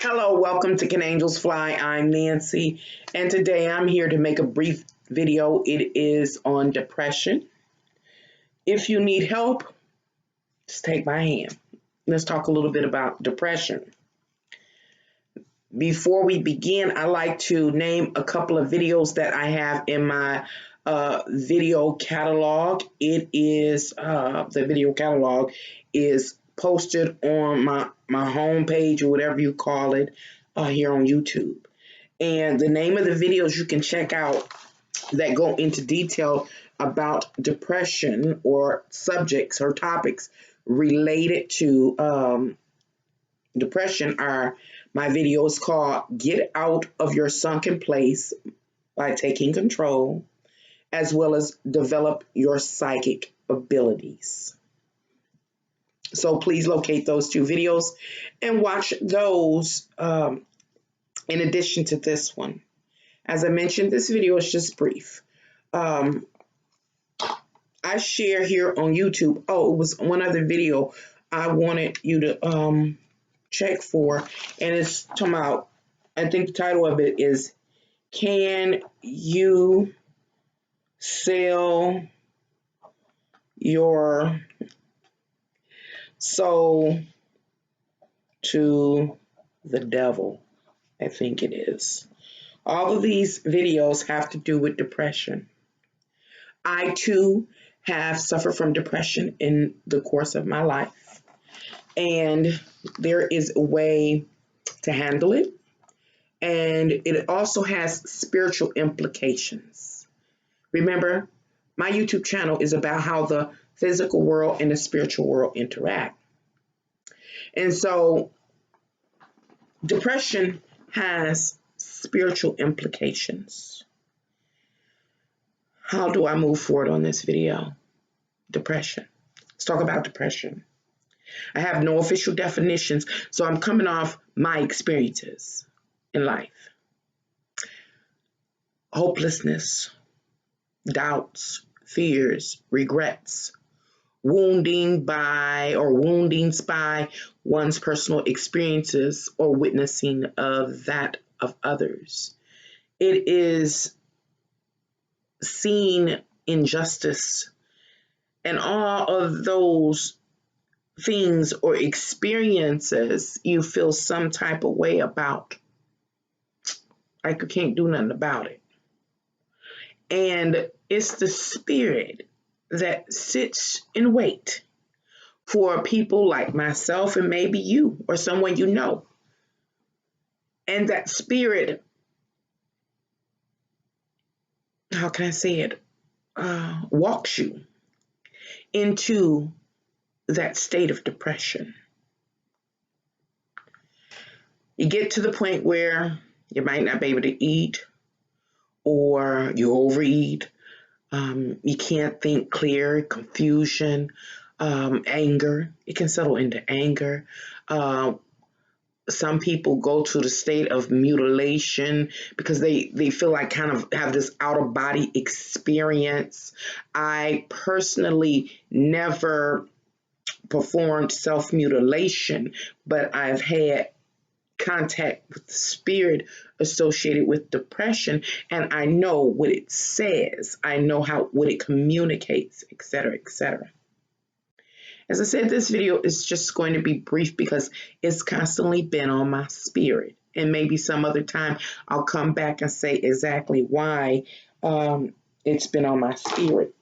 Hello, welcome to Can Angels Fly. I'm Nancy, and today I'm here to make a brief video. It is on depression. If you need help, just take my hand. Let's talk a little bit about depression. Before we begin, I like to name a couple of videos that I have in my video catalog. It is the video catalog is posted on my homepage or whatever you call it here on YouTube. And the name of the videos you can check out that go into detail about depression or subjects or topics related to depression are my videos called Get Out of Your Sunken Place by Taking Control, as well as Develop Your Psychic Abilities. So please locate those two videos and watch those in addition to this one. As I mentioned, this video is just brief. I share here on YouTube. Oh, it was one other video I wanted you to check for, and it's talking about, I think the title of it is, Can You Sell Your Soul to the Devil? I think it is. All of these videos have to do with depression. I too have suffered from depression in the course of my life, and there is a way to handle it, and it also has spiritual implications. Remember, my YouTube channel is about how the physical world and the spiritual world interact. And so depression has spiritual implications. How do I move forward on this video? Depression. Let's talk about depression. I have no official definitions, so I'm coming off my experiences in life. Hopelessness, doubts, fears, regrets, woundings by one's personal experiences or witnessing of that of others. It is seeing injustice and all of those things or experiences you feel some type of way about. Like you can't do nothing about it. And it's the spirit that sits in wait for people like myself and maybe you or someone you know. And that spirit, how can I say it, walks you into that state of depression. You get to the point where you might not be able to eat, or you overeat. You can't think clear, confusion, anger. It can settle into anger. Some people go to the state of mutilation because they feel like kind of have this out-of-body experience. I personally never performed self-mutilation, but I've had contact with the spirit associated with depression, and I know what it says. I know what it communicates, etc., etc. As I said, this video is just going to be brief because it's constantly been on my spirit, and maybe some other time I'll come back and say exactly why it's been on my spirit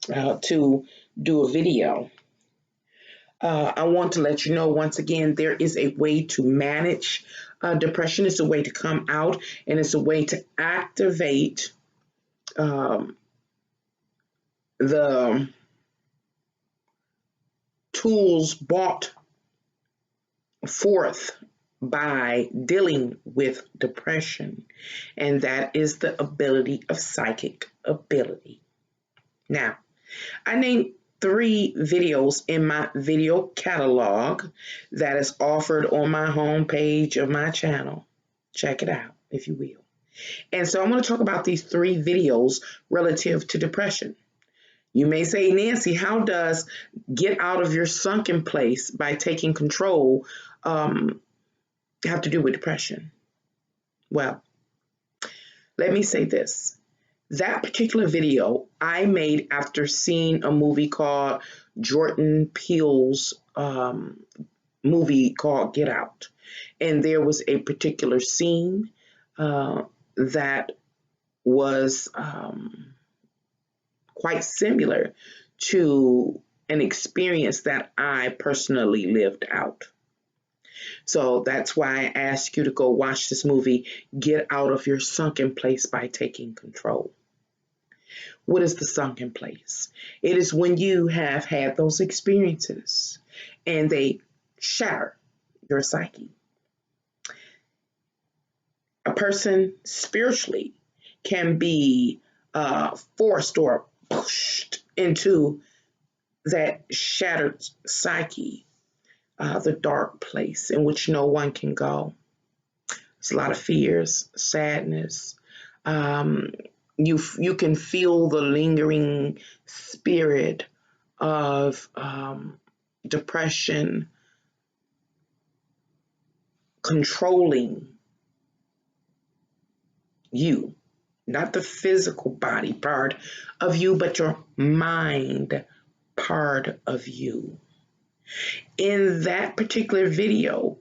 to do a video. I want to let you know once again, there is a way to manage depression. It's a way to come out, and it's a way to activate the tools brought forth by dealing with depression, and that is the ability of psychic ability. Now, I named 3 videos in my video catalog that is offered on my homepage of my channel. Check it out, if you will. And so I'm going to talk about these 3 videos relative to depression. You may say, Nancy, how does Get Out of Your Sunken Place by Taking Control have to do with depression? Well, let me say this. That particular video I made after seeing a movie called Jordan Peele's movie called Get Out. And there was a particular scene that was quite similar to an experience that I personally lived out. So that's why I ask you to go watch this movie, Get Out of Your Sunken Place by Taking Control. What is the sunken place? It is when you have had those experiences and they shatter your psyche. A person spiritually can be forced or pushed into that shattered psyche, the dark place in which no one can go. There's a lot of fears, sadness. You can feel the lingering spirit of depression controlling you, not the physical body part of you, but your mind part of you. In that particular video,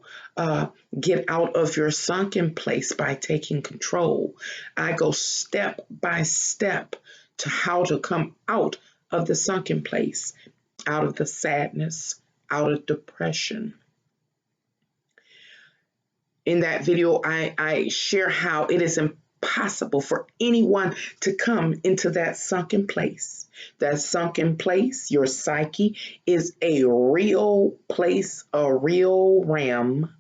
Get Out of Your Sunken Place by Taking Control, I go step by step to how to come out of the sunken place, out of the sadness, out of depression. In that video, I share how it is impossible for anyone to come into that sunken place. That sunken place, your psyche, is a real place, a real realm.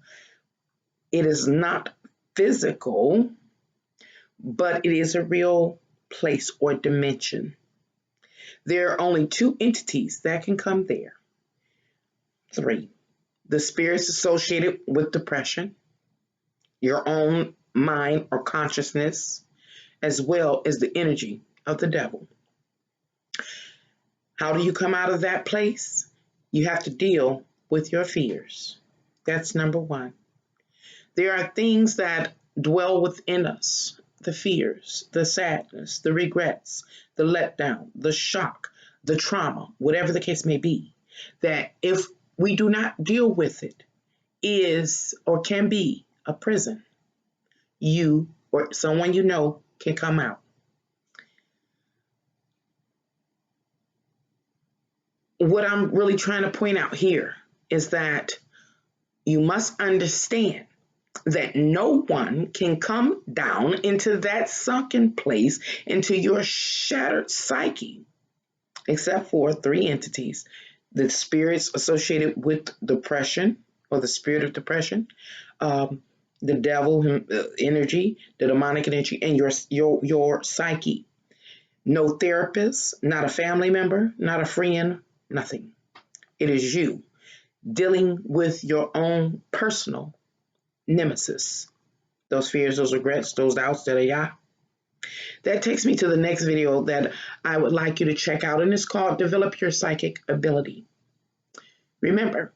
It is not physical, but it is a real place or dimension. There are only two entities that can come there. Three. The spirits associated with depression, your own mind or consciousness, as well as the energy of the devil. How do you come out of that place? You have to deal with your fears. That's number one. There are things that dwell within us, the fears, the sadness, the regrets, the letdown, the shock, the trauma, whatever the case may be, that if we do not deal with it, is or can be a prison. You or someone you know can come out. What I'm really trying to point out here is that you must understand that no one can come down into that sunken place, into your shattered psyche, except for three entities: the spirits associated with depression, or the spirit of depression, the devil energy, the demonic energy, and your psyche. No therapist, not a family member, not a friend, nothing. It is you dealing with your own personal nemesis. Those fears, those regrets, those doubts, that takes me to the next video that I would like you to check out, and it's called Develop Your Psychic Ability. Remember,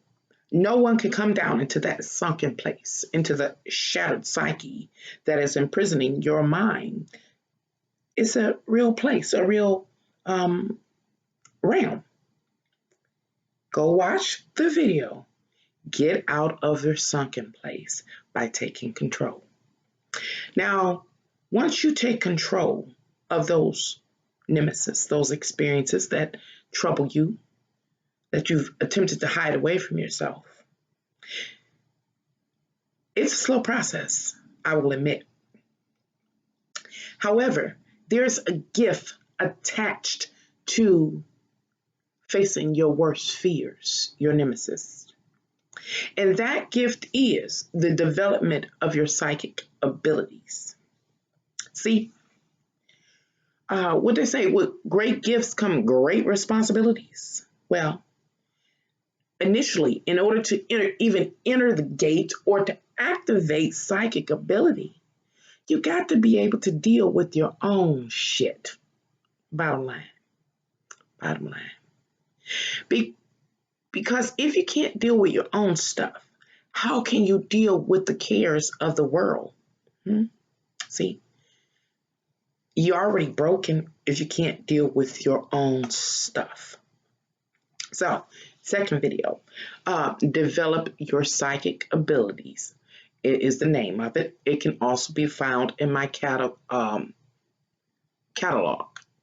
no one can come down into that sunken place, into the shattered psyche that is imprisoning your mind. It's a real place, a real realm. Go watch the video, Get Out of Your Sunken Place by Taking Control. Now, once you take control of those nemesis, those experiences that trouble you, that you've attempted to hide away from yourself, it's a slow process, I will admit. However, there's a gift attached to facing your worst fears, your nemesis. And that gift is the development of your psychic abilities. See, what they say, with great gifts come great responsibilities. Well, initially, in order to even enter the gate or to activate psychic ability, you got to be able to deal with your own shit. Bottom line. Bottom line. Because if you can't deal with your own stuff, how can you deal with the cares of the world? Hmm? See, you're already broken if you can't deal with your own stuff. So, second video, develop your psychic abilities. It is the name of it. It can also be found in my catalog,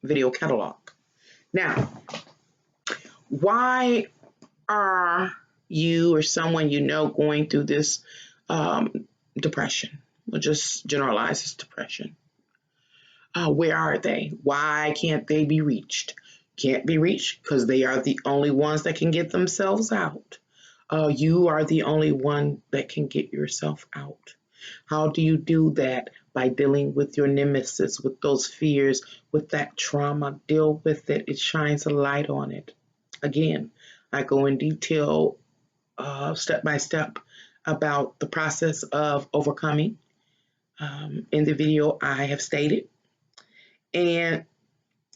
video catalog. Now, why are you or someone you know going through this depression? We'll just generalize this depression. Where are they? Why can't they be reached? Can't be reached because they are the only ones that can get themselves out. You are the only one that can get yourself out. How do you do that? By dealing with your nemesis, with those fears, with that trauma. Deal with it. It shines a light on it. Again, I go in detail, step by step, about the process of overcoming in the video I have stated. And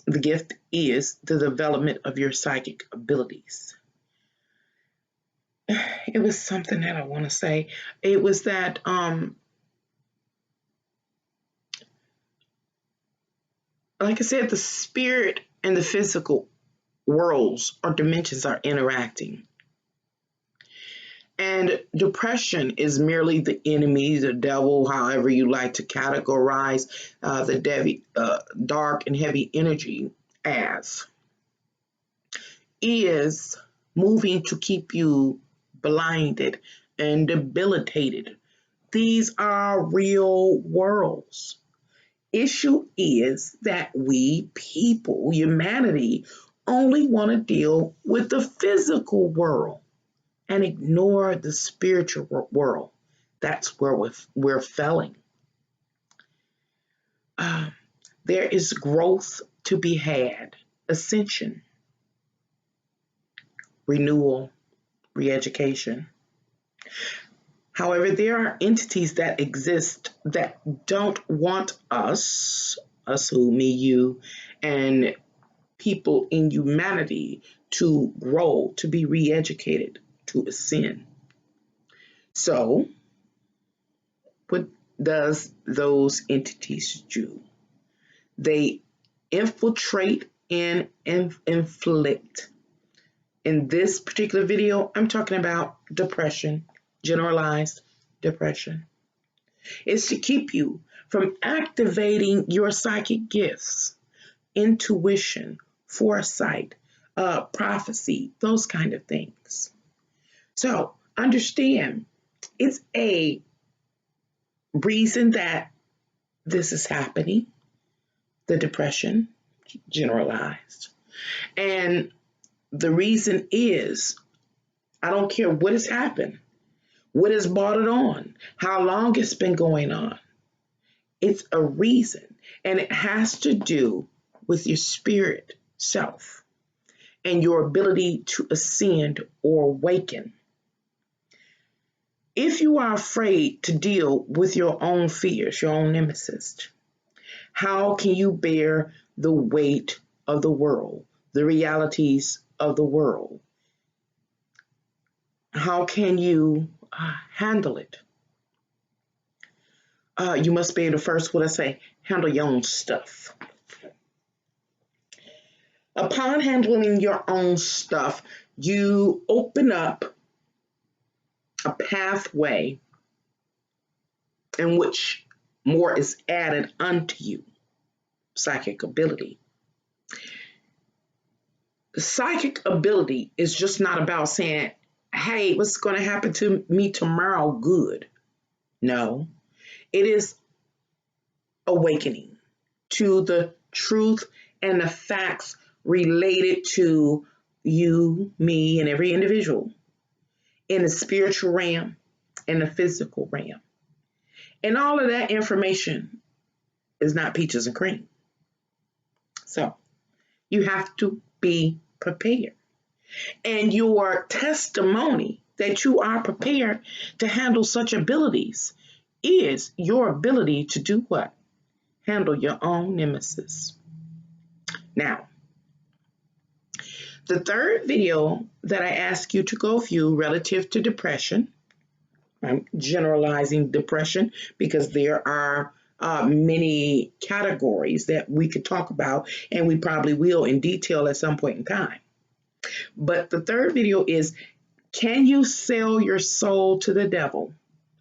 the gift is the development of your psychic abilities. It was something that I want to say. It was that like I said, the spirit and the physical worlds or dimensions are interacting. And depression is merely the enemy, the devil, however you like to categorize the dark and heavy energy as, is moving to keep you blinded and debilitated. These are real worlds. Issue is that we people, humanity, only want to deal with the physical world and ignore the spiritual world. That's where we're failing. There is growth to be had, ascension, renewal, re-education. However, there are entities that exist that don't want us who, me, you, and people in humanity to grow, to be re-educated, to ascend. So, what does those entities do? They infiltrate and inflict. In this particular video, I'm talking about depression, generalized depression. It's to keep you from activating your psychic gifts, intuition, foresight, prophecy, those kind of things. So understand, it's a reason that this is happening, the depression, generalized. And the reason is, I don't care what has happened, what has brought it on, how long it's been going on. It's a reason, and it has to do with your spirit self and your ability to ascend or awaken. If you are afraid to deal with your own fears, your own nemesis, how can you bear the weight of the world, the realities of the world? How can you handle it? You must be able to first, what I say, handle your own stuff. Upon handling your own stuff, you open up a pathway in which more is added unto you. Psychic ability. Psychic ability is just not about saying, hey, what's going to happen to me tomorrow? Good. No, it is awakening to the truth and the facts related to you, me, and every individual in the spiritual realm and the physical realm. And all of that information is not peaches and cream. So you have to be prepared. And your testimony that you are prepared to handle such abilities is your ability to do what? Handle your own nemesis. Now, the third video that I ask you to go view relative to depression I'm generalizing depression because there are many categories that we could talk about, and we probably will in detail at some point in time. But the third video is, can you sell your soul to the devil?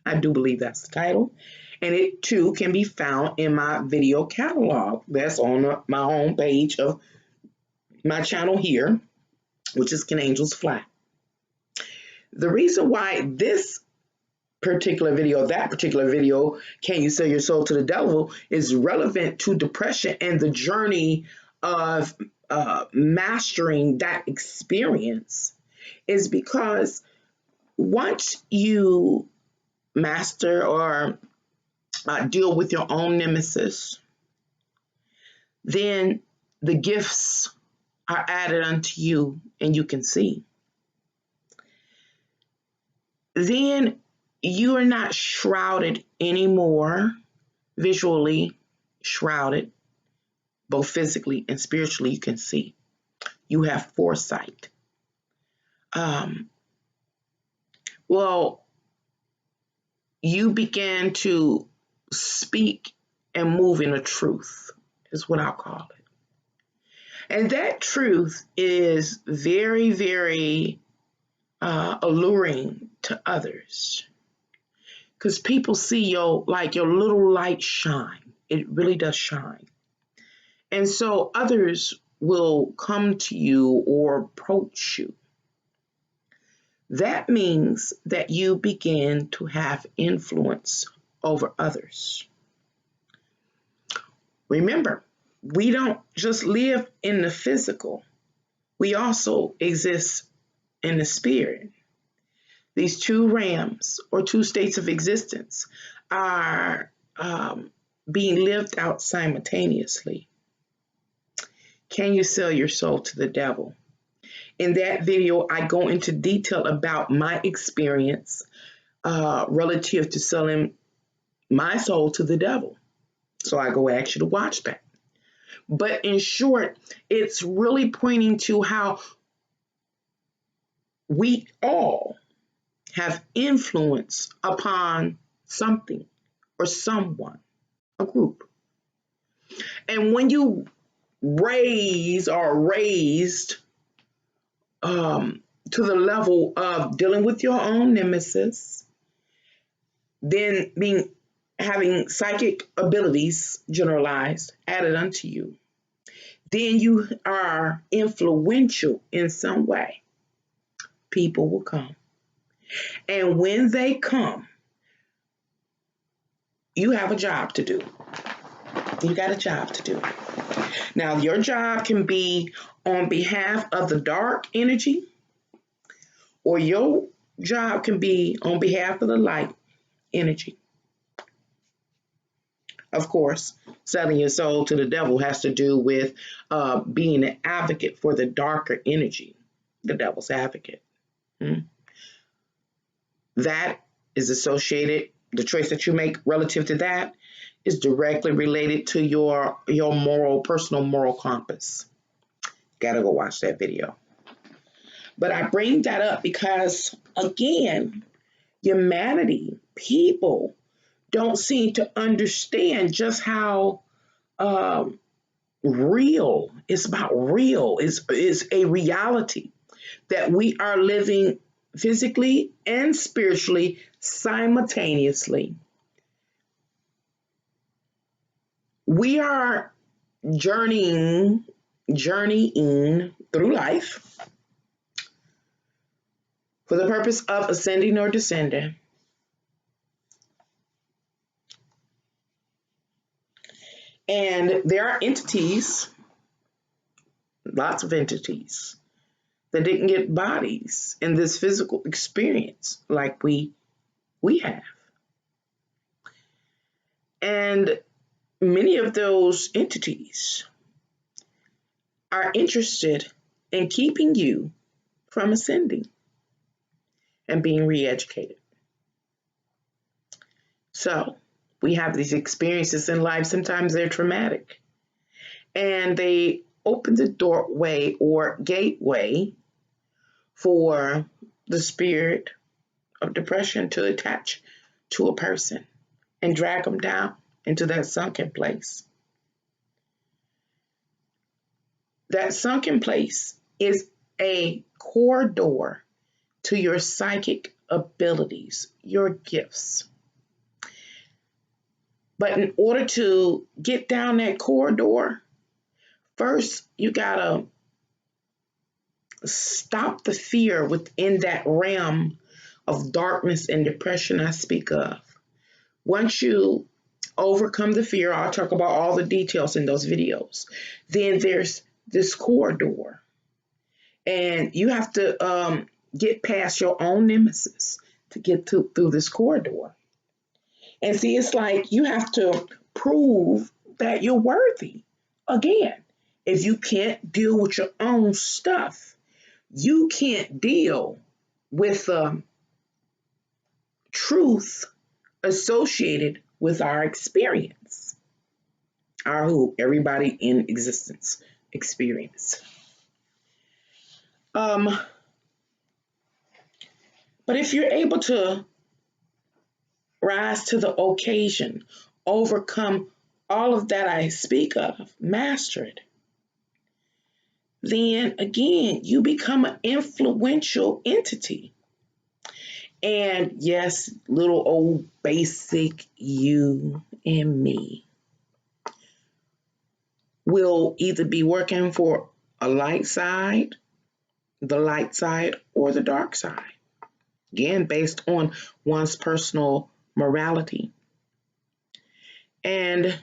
I do believe that's the title. And it too can be found in my video catalog. That's on my home page of my channel here, which is Can Angels Fly. The reason why this particular video, that particular video, Can You Sell Your Soul to the Devil, is relevant to depression and the journey of mastering that experience is because once you master or deal with your own nemesis, then the gifts are added unto you and you can see. Then you are not shrouded anymore, visually shrouded, both physically and spiritually, you can see. You have foresight. Well, you began to speak and move in a truth, is what I'll call it. And that truth is very, very alluring to others because people see your little light shine. It really does shine. And so others will come to you or approach you. That means that you begin to have influence over others. Remember, we don't just live in the physical. We also exist in the spirit. These two realms or two states of existence are being lived out simultaneously. Can you sell your soul to the devil? In that video, I go into detail about my experience relative to selling my soul to the devil. So I go ask you to watch that. But in short, it's really pointing to how we all have influence upon something or someone, a group. And when you raised to the level of dealing with your own nemesis, then having psychic abilities generalized added unto you, then you are influential in some way. People will come. And when they come, you have a job to do. You got a job to do. Now, your job can be on behalf of the dark energy, or your job can be on behalf of the light energy. Of course, selling your soul to the devil has to do with being an advocate for the darker energy, the devil's advocate. That is associated, the choice that you make relative to that is directly related to your personal moral compass. Gotta go watch that video. But I bring that up because, again, humanity, people, don't seem to understand just how real, it's about real, is a reality that we are living physically and spiritually simultaneously. We are journeying through life for the purpose of ascending or descending. And there are entities, lots of entities, that didn't get bodies in this physical experience like we have. And many of those entities are interested in keeping you from ascending and being re-educated. So we have these experiences in life. Sometimes they're traumatic. And they open the doorway or gateway for the spirit of depression to attach to a person and drag them down into that sunken place. That sunken place is a corridor to your psychic abilities, your gifts. But in order to get down that corridor, first you gotta stop the fear within that realm of darkness and depression I speak of. Once you overcome the fear, I'll talk about all the details in those videos. Then there's this corridor, and you have to get past your own nemesis to get through this corridor. And see, it's like you have to prove that you're worthy. Again, if you can't deal with your own stuff, you can't deal with truth associated with our experience, our who, everybody in existence experience. But if you're able to rise to the occasion, overcome all of that I speak of, master it, then again, you become an influential entity. And yes, little old basic you and me will either be working for a light side, or the dark side. Again, based on one's personal morality. And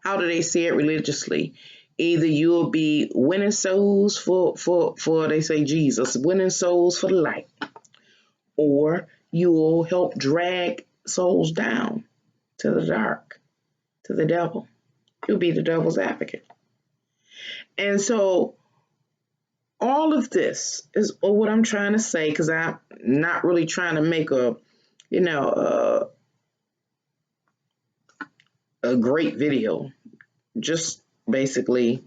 how do they say it religiously? Either you'll be winning souls for they say Jesus, winning souls for the light, or you will help drag souls down to the dark, to the devil. You'll be the devil's advocate. And so all of this is what I'm trying to say, because I'm not really trying to make a great video. Just basically,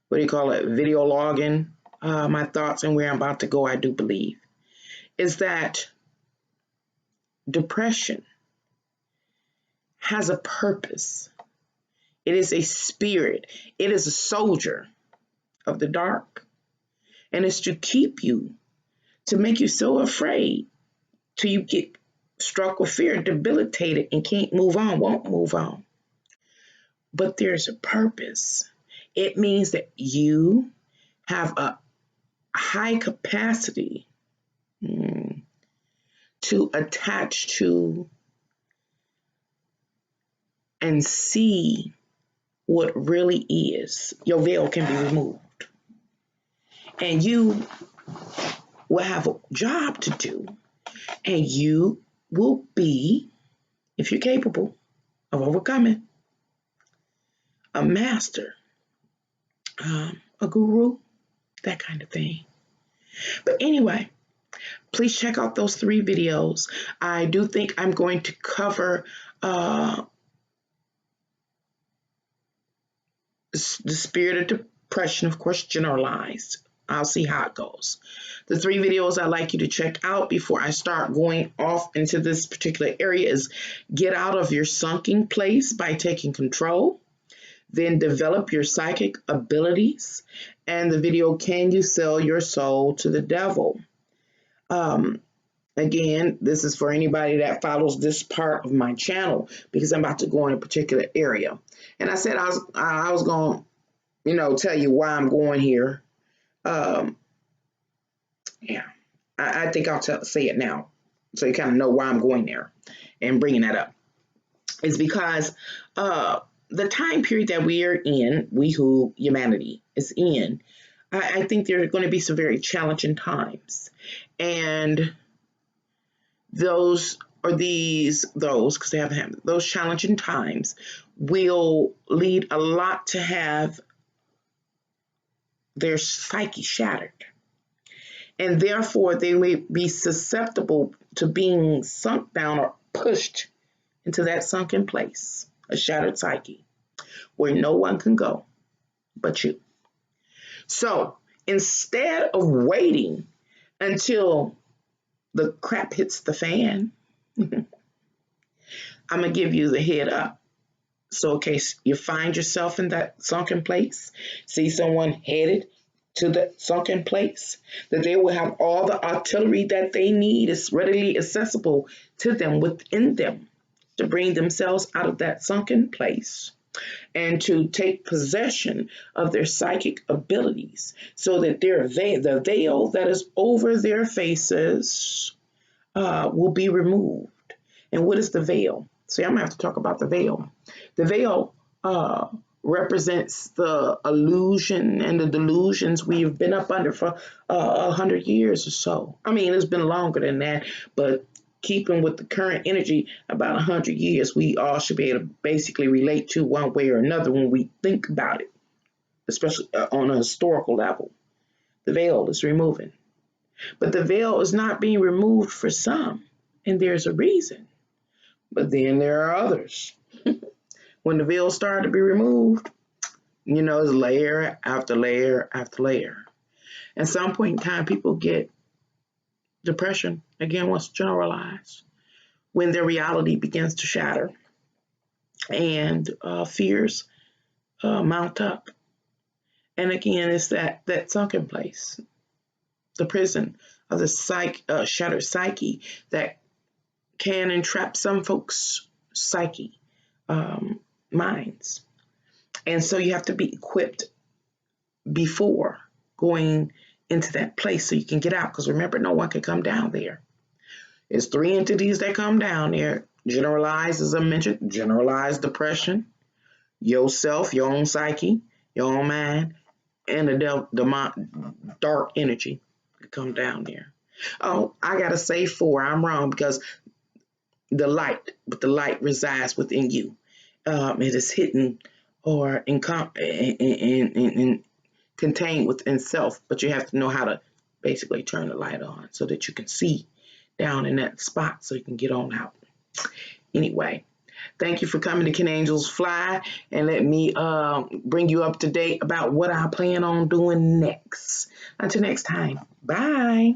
video logging my thoughts and where I'm about to go, I do believe, is that depression has a purpose. It is a spirit. It is a soldier of the dark. And it's to keep you, to make you so afraid till you get struck with fear, debilitated, and can't move on, won't move on. But there's a purpose. It means that you have a high capacity to attach to and see what really is. Your veil can be removed. And you will have a job to do. And you will be, if you're capable of overcoming, a master, a guru, that kind of thing. But anyway, please check out those 3 videos. I do think I'm going to cover the spirit of depression, of course, generalized. I'll see how it goes. The 3 videos I'd like you to check out before I start going off into this particular area is get out of your sunken place by taking control. Then develop your psychic abilities. And the video, can you sell your soul to the devil? Again, this is for anybody that follows this part of my channel, because I'm about to go in a particular area. And I said I was going to, tell you why I'm going here. I think I'll say it now, so you kind of know why I'm going there and bringing that up. It's because the time period that we are in, humanity is in, I think there are going to be some very challenging times. And those, because they haven't happened, those challenging times will lead a lot to have their psyche shattered. And therefore, they may be susceptible to being sunk down or pushed into that sunken place, a shattered psyche, where no one can go but you. So instead of waiting until the crap hits the fan, I'm going to give you the head up. So in case you find yourself in that sunken place, see someone headed to the sunken place, that they will have all the artillery that they need is readily accessible to them within them to bring themselves out of that sunken place and to take possession of their psychic abilities so that the veil that is over their faces will be removed. And what is the veil? See, I'm going to have to talk about the veil. The veil represents the illusion and the delusions we've been up under for 100 years or so. I mean, it's been longer than that, but keeping with the current energy, about 100 years, we all should be able to basically relate to one way or another when we think about it, especially on a historical level. The veil is removing. But the veil is not being removed for some, and there's a reason. But then there are others. When the veil started to be removed, you know, it's layer after layer after layer. At some point in time, people get depression, again, what's generalized, when their reality begins to shatter and fears mount up. And again, it's that sunken place, the prison of the shattered psyche that can entrap some folks' psyche, minds. And so you have to be equipped before going into that place so you can get out. Because remember, no one can come down there. It's 3 entities that come down there. Generalized, as I mentioned, generalized depression, yourself, your own psyche, your own mind, and the dark energy that come down there. Oh, I got to say 4. I'm wrong because the light resides within you. It is hidden or contained within self, but you have to know how to basically turn the light on so that you can see down in that spot so you can get on out. Anyway, thank you for coming to Can Angels Fly, and let me bring you up to date about what I plan on doing next. Until next time, bye.